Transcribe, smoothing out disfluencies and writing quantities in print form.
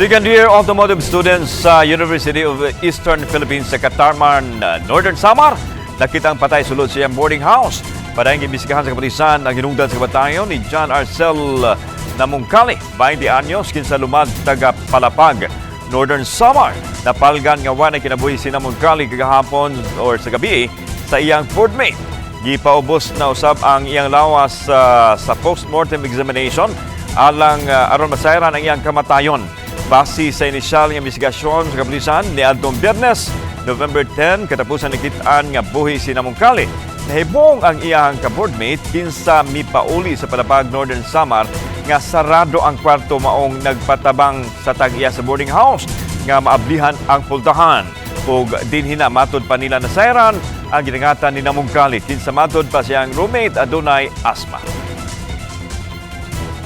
Second year automotive students sa University of Eastern Philippines sa Katarman, Northern Samar, nakitang patay sulod sa iyang boarding house. Padayang imbestigahan sa kapulisan ang hinungdan sa kabatayon ni John Arcel Namungkali, 20 anyos, kinsa lumad taga Palapag, Northern Samar. Napalgan nga wala kinabuhi si Namungkali kagahapon or sa gabi sa iyang Ford mate. Gipaubos na usab ang iyang lawas sa post-mortem examination aron masayran ang iyang kamatayon. Base sa inisyal ng investigasyon sa kapulisan ni Adtong Biyernes, November 10, katapusan nakitaan nga buhi si Namungkali. Nahibong ang iyang ka-boardmate kinsa mipauli sa Palapag, Northern Samar nga sarado ang kwarto maong nagpatabang sa tag-iya sa boarding house nga maablihan ang pultahan. Ug dinhina matod pa nila na sayran ang ginangatan ni Namungkali kinsa matod pa siyang roommate adunay asma.